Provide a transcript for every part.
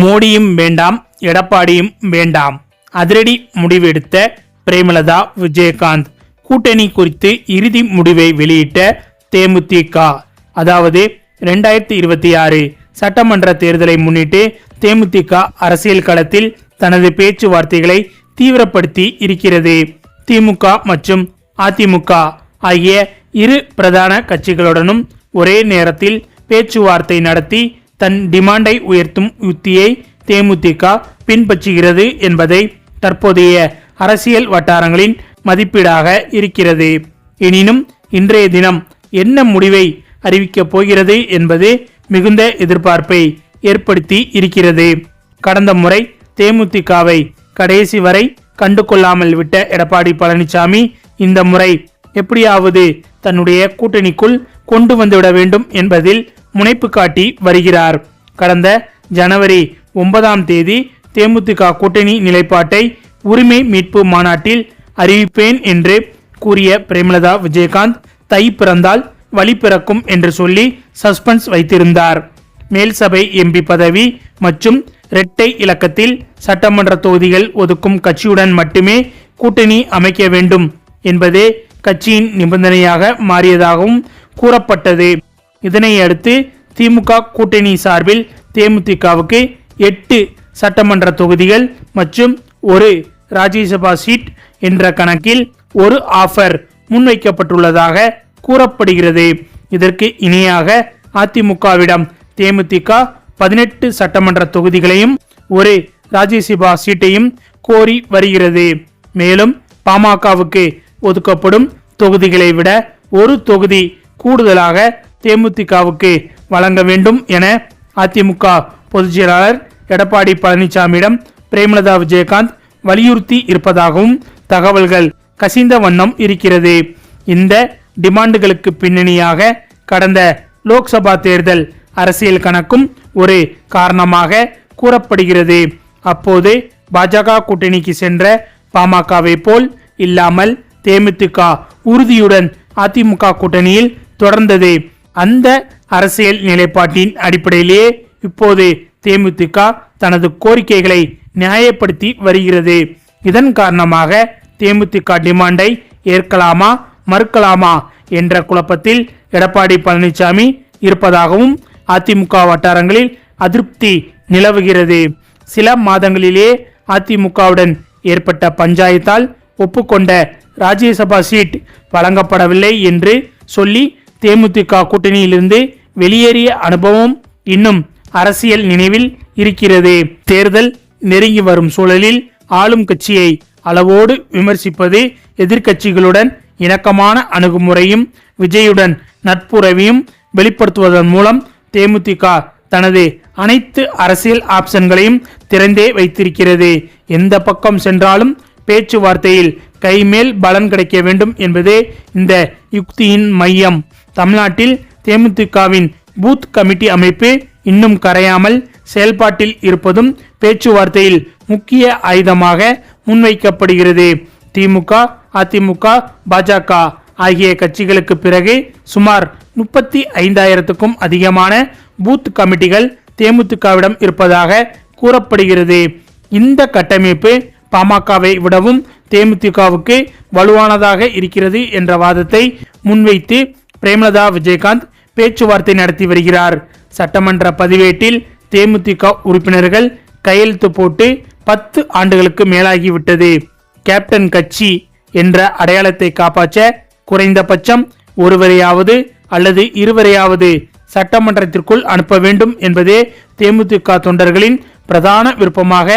மோடியும் வேண்டாம், எடப்பாடியும் வேண்டாம். அதிரடி முடிவெடுத்த பிரேமலதா விஜயகாந்த். கூட்டணி குறித்து இறுதி முடிவை வெளியிட்ட தேமுதிக. அதாவது 2026 சட்டமன்ற தேர்தலை முன்னிட்டு தேமுதிக அரசியல் களத்தில் தனது பேச்சுவார்த்தைகளை தீவிரப்படுத்தி இருக்கிறது. திமுக மற்றும் அதிமுக ஆகிய இரு பிரதான கட்சிகளுடனும் ஒரே நேரத்தில் பேச்சுவார்த்தை நடத்தி தன் டிமாண்டை உயர்த்தும் யுத்தியை தேமுதிக பின்பற்றுகிறது என்பதை தற்போதைய அரசியல் வட்டாரங்களின் மதிப்பீடாக இருக்கிறது. எனினும் இன்றைய தினம் என்ன முடிவை அறிவிக்கப் போகிறது என்பது மிகுந்த எதிர்பார்ப்பை ஏற்படுத்தி இருக்கிறது. கடந்த முறை தேமுதிகவை கடைசி வரை கண்டுகொள்ளாமல் விட்ட எடப்பாடி பழனிசாமி இந்த முறை எப்படியாவது தன்னுடைய கூட்டணிக்குள் கொண்டு வந்துவிட வேண்டும் என்பதில் முனைப்பு காட்டி வருகிறார். கடந்த ஜனவரி 9 தேமுதிக கூட்டணி நிலைப்பாட்டை உரிமை மீட்பு மாநாட்டில் அறிவிப்பேன் என்று கூறிய பிரேமலதா விஜயகாந்த் தை பிறந்தால் வழி பிறக்கும் என்று சொல்லி சஸ்பென்ஸ் வைத்திருந்தார். மேல் சபை எம்பி பதவி மற்றும் இரட்டை இலக்கத்தில் சட்டமன்ற தொகுதிகள் ஒதுக்கும் கட்சியுடன் மட்டுமே கூட்டணி அமைக்க வேண்டும் என்பதே கட்சியின் நிபந்தனையாக மாறியதாகவும் கூறப்பட்டது. இதனை அடுத்து திமுக கூட்டணி சார்பில் தேமுதிகவுக்கு 8 சட்டமன்ற தொகுதிகள் மற்றும் ஒரு ராஜ்யசபா சீட் என்ற கணக்கில் ஒரு ஆஃபர் முன்வைக்கப்பட்டுள்ளதாக கூறப்படுகிறது. இதற்கு இணையாக அதிமுகவிடம் தேமுதிக 18 சட்டமன்ற தொகுதிகளையும் ஒரு ராஜ்யசபா சீட்டையும் கோரி வருகிறது. மேலும் பாமகவுக்கு ஒதுக்கப்படும் தொகுதிகளை விட ஒரு தொகுதி கூடுதலாக தேமுதிகவுக்கு வழங்க வேண்டும் என அதிமுக பொதுச் செயலாளர் எடப்பாடி பழனிசாமியிடம் பிரேமலதா விஜயகாந்த் வலியுறுத்தி இருப்பதாகவும் தகவல்கள் கசிந்த வண்ணம் இருக்கிறது. இந்த டிமாண்டுகளுக்கு பின்னணியாக கடந்த லோக்சபா தேர்தல் அரசியல் கணக்கும் ஒரு காரணமாக கூறப்படுகிறது. அப்போது பாஜக கூட்டணிக்கு சென்ற பாமகவை போல் இல்லாமல் தேமுதிக உறுதியுடன் அதிமுக கூட்டணியில் தொடர்ந்தது. அந்த அரசியல் நிலைப்பாட்டின் அடிப்படையிலேயே இப்போது தேமுதிக தனது கோரிக்கைகளை நியாயப்படுத்தி வருகிறது. இதன் காரணமாக தேமுதிக டிமாண்டை ஏற்கலாமா மறுக்கலாமா என்ற குழப்பத்தில் எடப்பாடி பழனிசாமி இருப்பதாகவும் அதிமுக வட்டாரங்களில் அதிருப்தி நிலவுகிறது. சில மாதங்களிலே அதிமுகவுடன் ஏற்பட்ட பஞ்சாயத்தால் ஒப்புக்கொண்ட ராஜ்யசபா சீட் வழங்கப்படவில்லை என்று சொல்லி தேமுதிக கூட்டணியிலிருந்து வெளியேறிய அனுபவம் இன்னும் அரசியல் நினைவில் இருக்கிறது. தேர்தல் நெருங்கி வரும் சூழலில் ஆளும் கட்சியை அளவோடு விமர்சிப்பது, எதிர்க்கட்சிகளுடன் இணக்கமான அணுகுமுறையும் விஜயுடன் நட்புறவையும் வெளிப்படுத்துவதன் மூலம் தேமுதிக தனது அனைத்து அரசியல் ஆப்ஷன்களையும் திறந்தே வைத்திருக்கிறது. எந்த பக்கம் சென்றாலும் பேச்சுவார்த்தையில் கைமேல் பலன் கிடைக்க வேண்டும் என்பதே இந்த யுக்தியின் மையம். தமிழ்நாட்டில் தேமுதிகவின் பூத் கமிட்டி அமைப்பு இன்னும் கரையாமல் செயல்பாட்டில் இருப்பதும் பேச்சுவார்த்தையில் முக்கிய ஆயுதமாக முன்வைக்கப்படுகிறது. திமுக, அதிமுக, பாஜக ஆகிய கட்சிகளுக்கு பிறகு சுமார் 35,000க்கும் அதிகமான பூத் கமிட்டிகள் தேமுதிகவிடம் இருப்பதாக கூறப்படுகிறது. இந்த கட்டமைப்பு பாமகவை விடவும் தேமுதிகவுக்கு வலுவானதாக இருக்கிறது என்ற வாதத்தை முன்வைத்து பிரேமலதா விஜயகாந்த் பேச்சுவார்த்தை நடத்தி வருகிறார். சட்டமன்ற பதிவேட்டில் தேமுதிக உறுப்பினர்கள் கையெழுத்து போட்டு 10 ஆண்டுகளுக்கு மேலாகிவிட்டது. கேப்டன் கட்சி என்ற அடையாளத்தை காப்பாற்ற குறைந்தபட்சம் ஒருவரையாவது அல்லது இருவரையாவது சட்டமன்றத்திற்குள் அனுப்ப வேண்டும் என்பதே தேமுதிக தொண்டர்களின் பிரதான விருப்பமாக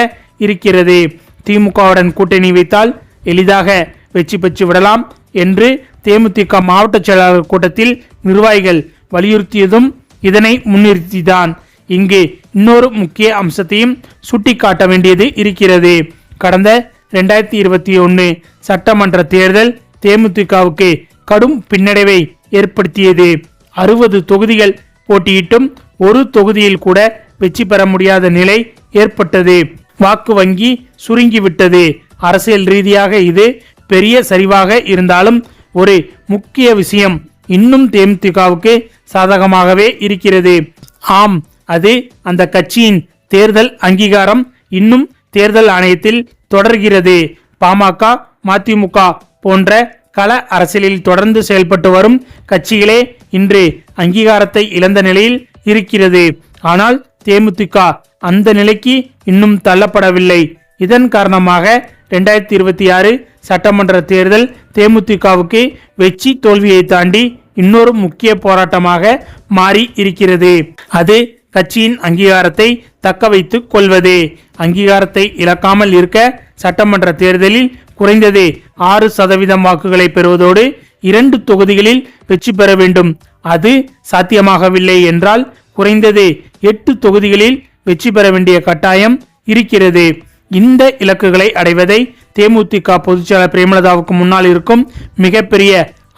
இருக்கிறது. திமுகவுடன் கூட்டணி வைத்தால் எளிதாக வெற்றி பெற்று விடலாம் என்று தேமுதிக மாவட்ட செயலாளர் கூட்டத்தில் நிர்வாகிகள் வலியுறுத்தியதும் இதனை முன்னிறுத்திதான். இங்கு இன்னொரு முக்கிய அம்சத்தையும் சுட்டிக்காட்ட வேண்டியது இருக்கிறது. கடந்த 2021 சட்டமன்ற தேர்தல் தேமுதிகவுக்கு கடும் பின்னடைவை ஏற்படுத்தியது. 60 தொகுதிகள் போட்டியிட்டும் ஒரு தொகுதியில் கூட வெற்றி பெற முடியாத நிலை ஏற்பட்டது. வாக்கு வங்கி சுருங்கிவிட்டது. அரசியல் ரீதியாக இது பெரிய சரிவாக இருந்தாலும் ஒரு முக்கிய விஷயம் இன்னும் தேமுதிகவுக்கு சாதகமாகவே இருக்கிறது. ஆம், அது அந்த கட்சியின் தேர்தல் அங்கீகாரம் இன்னும் தேர்தல் ஆணையத்தில் தொடர்கிறது. பாமக, மதிமுக போன்ற கள அரசியலில் தொடர்ந்து செயல்பட்டு வரும் கட்சிகளே இன்று அங்கீகாரத்தை இழந்த நிலையில் இருக்கிறது. ஆனால் தேமுதிக அந்த நிலைக்கு இன்னும் தள்ளப்படவில்லை. இதன் காரணமாக 2026 சட்டமன்ற தேர்தல் தேமுதிகவுக்கு வெற்றி தோல்வியை தாண்டி இன்னொரு முக்கிய போராட்டமாக மாறி இருக்கிறது. அது கட்சியின் அங்கீகாரத்தை தக்க வைத்துக் கொள்வது. அங்கீகாரத்தை இழக்காமல் இருக்க சட்டமன்ற தேர்தலில் குறைந்தது 6% வாக்குகளை பெறுவதோடு 2 தொகுதிகளில் வெற்றி பெற வேண்டும். அது சாத்தியமாகவில்லை என்றால் குறைந்தது 8 தொகுதிகளில் வெற்றி பெற வேண்டிய கட்டாயம் இருக்கிறது. இந்த இலக்குகளை அடைவதை தேமுதிக பொதுச்செயலாளர் பிரேமலதாவுக்கு முன்னால் இருக்கும் மிகப்பெரிய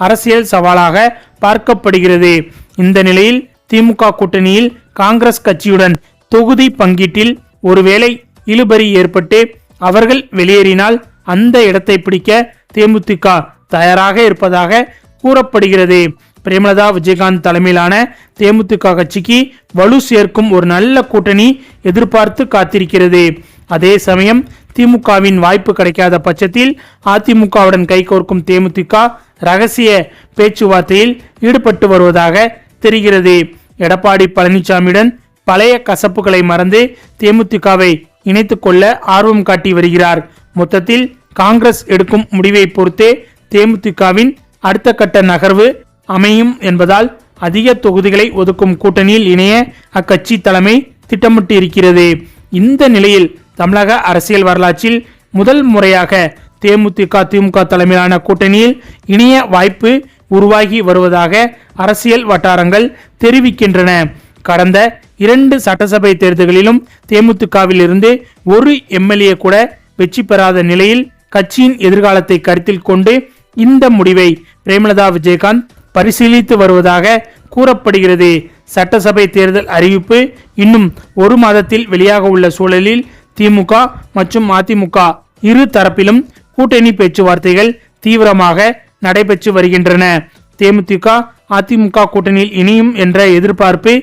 அரசியல் சவாலாக பார்க்கப்படுகிறது. இந்த நிலையில் திமுக கூட்டணியில் காங்கிரஸ் கட்சியுடன் தொகுதி பங்கீட்டில் ஒருவேளை இழுபறி ஏற்பட்டு அவர்கள் வெளியேறினால் அந்த இடத்தை பிடிக்க தேமுதிக தயாராக இருப்பதாக கூறப்படுகிறது. பிரேமலதா விஜயகாந்த் தலைமையிலான தேமுதிக கட்சிக்கு வலு சேர்க்கும் ஒரு நல்ல கூட்டணி எதிர்பார்த்து காத்திருக்கிறது. அதே சமயம் திமுகவின் வாய்ப்பு கிடைக்காத பட்சத்தில் அதிமுகவுடன் கைகோர்க்கும் தேமுதிக ரகசிய பேச்சுவார்த்தையில் ஈடுபட்டு வருவதாக தெரிகிறது. எடப்பாடி பழனிசாமியுடன் பழைய கசப்புகளை மறந்து தேமுதிகவை இணைத்துக் கொள்ள ஆர்வம் காட்டி வருகிறார். மொத்தத்தில் காங்கிரஸ் எடுக்கும் முடிவை பொறுத்தே தேமுதிகவின் அடுத்த கட்ட நகர்வு அமையும் என்பதால் அதிக தொகுதிகளை ஒதுக்கும் கூட்டணியில் இணைய அக்கட்சி தலைமை திட்டமிட்டு இருக்கிறது. இந்த நிலையில் தமிழக அரசியல் வரலாற்றில் முதல் முறையாக தேமுதிக திமுக தலைமையிலான கூட்டணியில் இணைய வாய்ப்பு உருவாகி வருவதாக அரசியல் வட்டாரங்கள் தெரிவிக்கின்றன. கடந்த 2 சட்டசபை தேர்தல்களிலும் தேமுதிகவில் இருந்து ஒரு எம்எல்ஏ கூட வெற்றி பெறாத நிலையில் கட்சியின் எதிர்காலத்தை கருத்தில் கொண்டு இந்த முடிவை பிரேமலதா விஜயகாந்த் பரிசீலித்து வருவதாக கூறப்படுகிறது. சட்டசபை தேர்தல் அறிவிப்பு இன்னும் 1 மாதத்தில் வெளியாக உள்ள சூழலில் திமுக மற்றும் அதிமுக இரு தரப்பிலும் கூட்டணி பேச்சுவார்த்தைகள் தீவிரமாக நடைபெற்று வருகின்றன. தேமுதிக அதிமுக கூட்டணியில் இணையும் என்ற எதிர்பார்ப்பு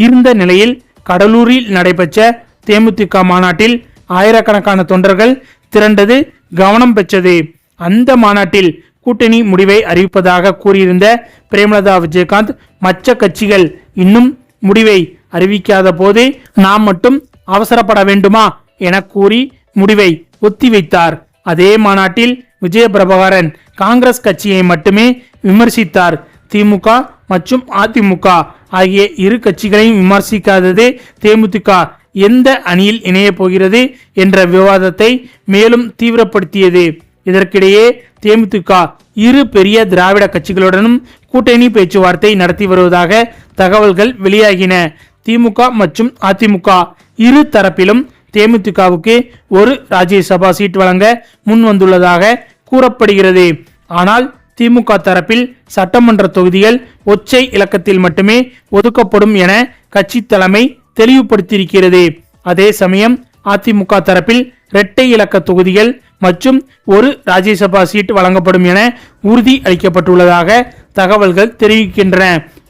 இருந்த நிலையில் கடலூரில் நடைபெற்ற தேமுதிக மாநாட்டில் ஆயிரக்கணக்கான தொண்டர்கள் திரண்டது கவனம் பெற்றது. அந்த மாநாட்டில் கூட்டணி முடிவை அறிவிப்பதாக கூறியிருந்த பிரேமலதா விஜயகாந்த் மற்ற கட்சிகள் இன்னும் முடிவை அறிவிக்காத போது நாம் மட்டும் அவசரப்பட வேண்டுமா என கூறி முடிவை ஒத்திவைத்தார். அதே மாநாட்டில் விஜயபிரபாகரன் காங்கிரஸ் கட்சியை மட்டுமே விமர்சித்தார். திமுக மற்றும் அதிமுக ஆகிய இரு கட்சிகளையும் விமர்சிக்காதது தேமுதிக எந்த அணியில் இணைய போகிறது என்ற விவாதத்தை மேலும் தீவிரப்படுத்தியது. இதற்கிடையே தேமுதிக இரு பெரிய திராவிட கட்சிகளுடனும் கூட்டணி பேச்சுவார்த்தை நடத்தி வருவதாக தகவல்கள் வெளியாகின. திமுக மற்றும் அதிமுக இரு தரப்பிலும் தேமுதிகவுக்கு ஒரு ராஜ்யசபா சீட் வழங்க முன் வந்துள்ளதாக கூறப்படுகிறது. ஆனால் திமுக தரப்பில் சட்டமன்ற தொகுதிகள் ஒற்றை இலக்கத்தில் மட்டுமே ஒதுக்கப்படும் என கட்சி தலைமை தெளிவுபடுத்தியிருக்கிறது. அதே சமயம் அதிமுக தரப்பில் இரட்டை இலக்க தொகுதிகள் மற்றும் ஒரு ராஜ்யசபா சீட் வழங்கப்படும் என உறுதி அளிக்கப்பட்டுள்ளதாக தகவல்கள் தெரிவிக்கின்றன.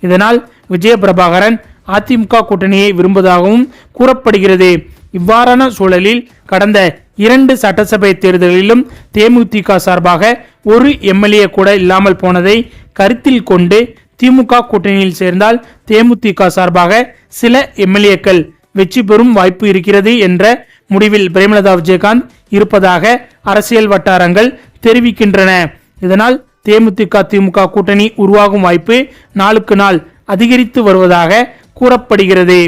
இதனால் விஜயபிரபாகரன் அதிமுக கூட்டணியை விரும்புவதாகவும் கூறப்படுகிறது. இவ்வாறான சூழலில் கடந்த 2 சட்டசபை தேர்தலிலும் தேமுதிக சார்பாக ஒரு எம்எல்ஏ கூட இல்லாமல் போனதை கருத்தில் கொண்டு திமுக கூட்டணியில் சேர்ந்தால் தேமுதிக சார்பாக சில எம்எல்ஏக்கள் வெற்றி பெறும் வாய்ப்பு இருக்கிறது என்ற முடிவில் பிரேமலதா விஜயகாந்த் இருப்பதாக அரசியல் வட்டாரங்கள் தெரிவிக்கின்றன. இதனால் தேமுதிக திமுக கூட்டணி உருவாகும் வாய்ப்பு நாளுக்கு நாள் அதிகரித்து வருவதாக கூறப்படுகிறது.